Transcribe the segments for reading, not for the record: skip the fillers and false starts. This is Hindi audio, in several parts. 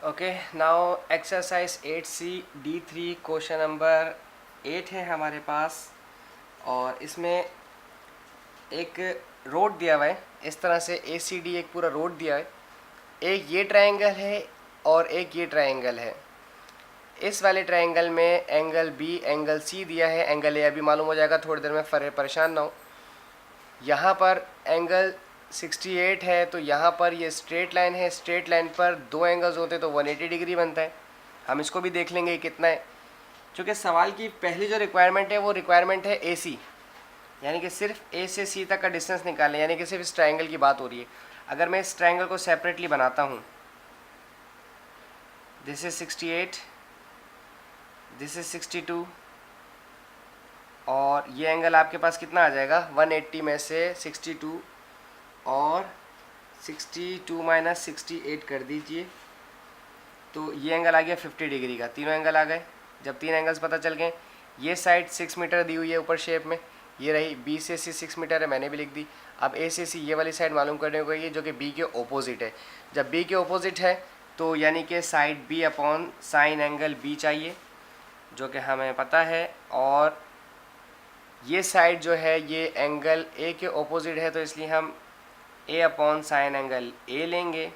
Okay, now exercise 8C D3 question number 8 है हमारे पास। और इसमें एक रोड दिया हुआ है, इस तरह से ACD एक पूरा रोड दिया है। एक ये ट्रायंगल है और एक ये ट्रायंगल है। इस वाले ट्रायंगल में एंगल B एंगल C दिया है, एंगल A अभी मालूम हो जाएगा थोड़ी देर में, परेशान ना हो। यहाँ पर एंगल 68 है, तो यहाँ पर ये स्ट्रेट लाइन है, स्ट्रेट लाइन पर दो एंगल्स होते तो 180 डिग्री बनता है। हम इसको भी देख लेंगे कितना है। चूँकि सवाल की पहली जो रिक्वायरमेंट है वो रिक्वायरमेंट है AC, यानी कि सिर्फ A से C तक का डिस्टेंस निकालना, यानी कि सिर्फ इस ट्रायंगल की बात हो रही है। अगर मैं इस ट्रायंगल को सेपरेटली बनाता हूँ, दिस इज 68, दिस इज 62, और ये एंगल आपके पास कितना आ जाएगा, 180 में से 62 और 62 माइनस 68 कर दीजिए, तो ये एंगल आ गया 50 डिग्री का। तीनों एंगल आ गए। जब तीन एंगल्स पता चल गए, ये साइड 6 मीटर दी हुई है ऊपर शेप में, ये रही। B से C 6 मीटर है, मैंने भी लिख दी। अब A से C ये वाली साइड मालूम करने को है, जो कि B के ओपोजिट है। जब B के ओपोजिट है तो यानी कि side B upon sine angle B चाहिए, जो कि हमें पता है। और ये साइड जो है ये एंगल A के ओपोजिट है, तो इसलिए हम A upon sine angle A लेंगे।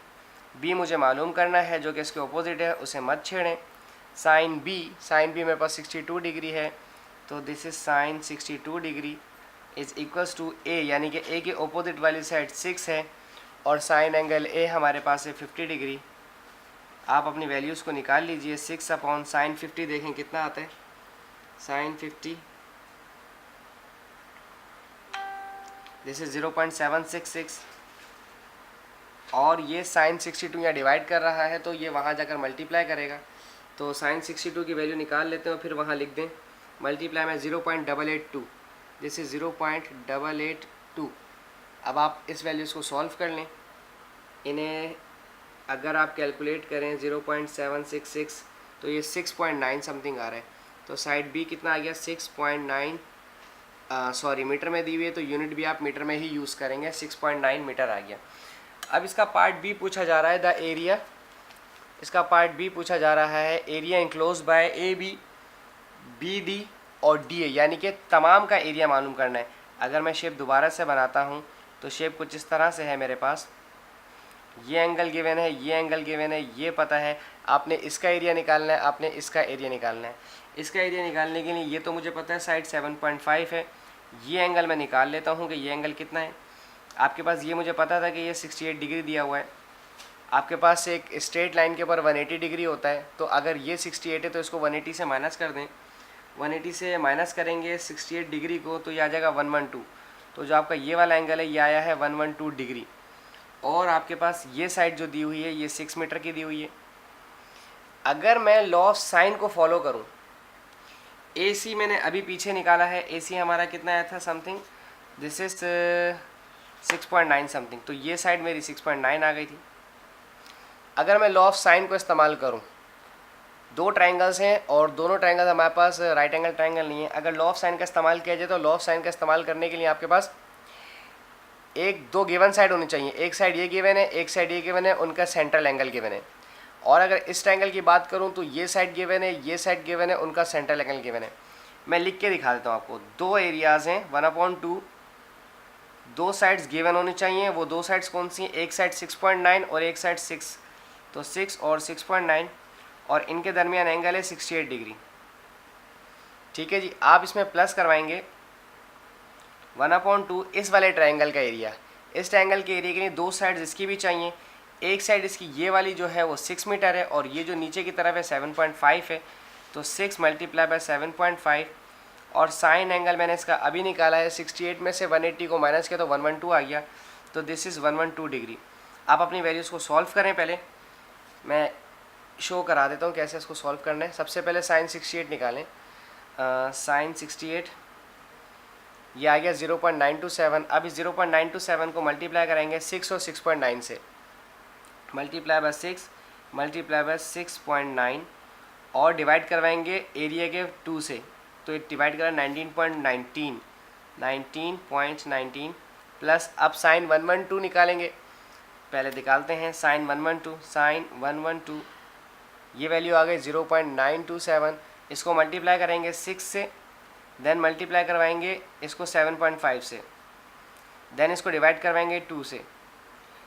B मुझे मालूम करना है, जो कि इसके ओपोजिट है, उसे मत छेड़ें। साइन B मेरे पास 62 डिग्री है, तो this is sine 62 degree is equals to A, यानी कि A के ओपोजिट वाली साइड 6 है और साइन एंगल A हमारे पास है 50 डिग्री। आप अपनी वैल्यूज़ को निकाल लीजिए। 6 अपॉन साइन 50 देखें कितना आता है। साइन 50 दिस इज 0.766, और ये साइन 62 यहाँ डिवाइड कर रहा है, तो ये वहाँ जाकर मल्टीप्लाई करेगा। तो साइन 62 की वैल्यू निकाल लेते हैं और फिर वहाँ लिख दें। मल्टीप्लाई में 0.882, दिस इज 0.882। अब आप इस वैल्यूज़ को सॉल्व कर लें। इन्हें अगर आप कैलकुलेट करें 0.766, तो ये 6.9 समथिंग आ रहा है। तो साइड B कितना आ गया, 6.9, सॉरी मीटर में दी हुई है तो यूनिट भी आप मीटर में ही यूज़ करेंगे। 6.9 मीटर आ गया। अब इसका पार्ट B पूछा जा रहा है, द एरिया। इसका पार्ट B पूछा जा रहा है, area enclose by AB, BD और DA, यानी कि तमाम का एरिया मालूम करना है। अगर मैं शेप दोबारा से बनाता हूँ तो शेप कुछ इस तरह से है मेरे पास। ये एंगल गिवन है, ये एंगल गिवन है, ये पता है। आपने इसका एरिया निकालना है, आपने इसका एरिया निकालना है। इसका एरिया निकालने के लिए ये तो मुझे पता है साइड 7.5 है। ये एंगल मैं निकाल लेता हूँ कि ये एंगल कितना है। आपके पास ये मुझे पता था कि ये 68 डिग्री दिया हुआ है। आपके पास एक स्ट्रेट लाइन के ऊपर 180 डिग्री होता है, तो अगर ये 68 है तो इसको 180 से माइनस कर दें। 180 से माइनस करेंगे 68 डिग्री को, तो ये आ जाएगा 112। तो जो आपका ये वाला एंगल है ये आया है 112 डिग्री। और आपके पास ये साइड जो दी हुई है ये 6 मीटर की दी हुई है। अगर मैं लॉ ऑफ साइन को फॉलो करूं, AC मैंने अभी पीछे निकाला है, AC हमारा कितना आया था समथिंग, दिस इज 6.9 समथिंग, तो ये साइड मेरी 6.9 आ गई थी। अगर मैं लॉ ऑफ साइन को इस्तेमाल करूं, दो ट्रायंगल्स हैं और दोनों ट्रायंगल्स हमारे पास राइट एंगल ट्रायंगल नहीं है। अगर लॉ ऑफ साइन का इस्तेमाल किया जाए तो लॉ ऑफ साइन का इस्तेमाल करने के लिए आपके पास दो गिवन साइड होनी चाहिए। एक साइड ये गिवन है, एक साइड ये गिवन है, उनका सेंट्रल एंगल गिवन है। और अगर इस ट्रायंगल की बात करूं तो ये साइड गिवन है, ये साइड गिवन है, उनका सेंट्रल एंगल गिवन है। मैं लिख के दिखा देता हूं आपको। दो एरियाज हैं 1/2, दो साइड्स गिवन होनी चाहिए। वो दो साइड्स कौन सी हैं, एक साइड 6.9 और एक साइड 6, तो 6 और 6.9, और इनके दरमियान एंगल है 68 डिग्री। ठीक है जी। आप इसमें प्लस करवाएंगे 1/2 इस वाले ट्रायंगल का एरिया। इस ट्रायंगल के एरिया के लिए दो साइड्स इसकी भी चाहिए। एक साइड इसकी ये वाली जो है वो 6 मीटर है, और ये जो नीचे की तरफ है 7.5 है, तो 6 मल्टीप्लाई बाय 7.5। और साइन एंगल मैंने इसका अभी निकाला है, 68 में से 180 को माइनस किया तो 112 आ गया, तो दिस इज़ 112 डिग्री। आप अपनी वैल्यूज़ को सॉल्व करें। पहले मैं शो करा देता हूँ कैसे इसको सॉल्व करना है। सबसे पहले साइन 68 निकालें। साइन 68 ये आ गया 0.927। अब इस 0.927 को मल्टीप्लाई करेंगे 6 और 6.9 से। मल्टीप्लाई बाय 6 मल्टीप्लाई बाय 6.9, और डिवाइड करवाएंगे एरिया के 2 से, तो ये डिवाइड करा 19.19 प्लस। अब साइन 112 निकालेंगे। पहले निकालते हैं साइन 112। साइन 112 ये वैल्यू आ गई 0.927। इसको मल्टीप्लाई करेंगे 6 से, देन मल्टीप्लाई करवाएंगे इसको 7.5 से, देन इसको डिवाइड करवाएंगे 2 से,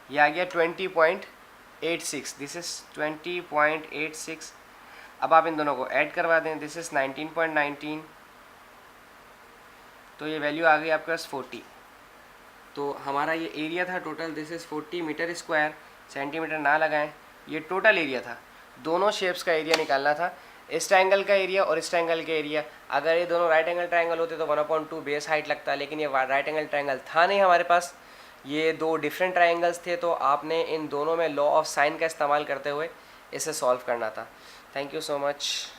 ये आ गया 20.86। This is 20.86। अब आप इन दोनों को ऐड करवा दें, दिस इज़ 19.19, तो ये वैल्यू आ गई आपके पास 40। तो हमारा ये एरिया था total, this is 40 metre square, centimetre ना लगाएं, ये टोटल एरिया था। दोनों शेप्स का एरिया निकालना था, इस ट्रायंगल का एरिया और इस ट्रायंगल का एरिया। अगर ये दोनों राइट एंगल ट्रायंगल होते तो 1/2 बेस हाइट लगता, लेकिन ये राइट एंगल ट्रायंगल था नहीं हमारे पास, ये दो डिफरेंट ट्रायंगल्स थे, तो आपने इन दोनों में लॉ ऑफ साइन का इस्तेमाल करते हुए इसे सॉल्व करना था। Thank you so much.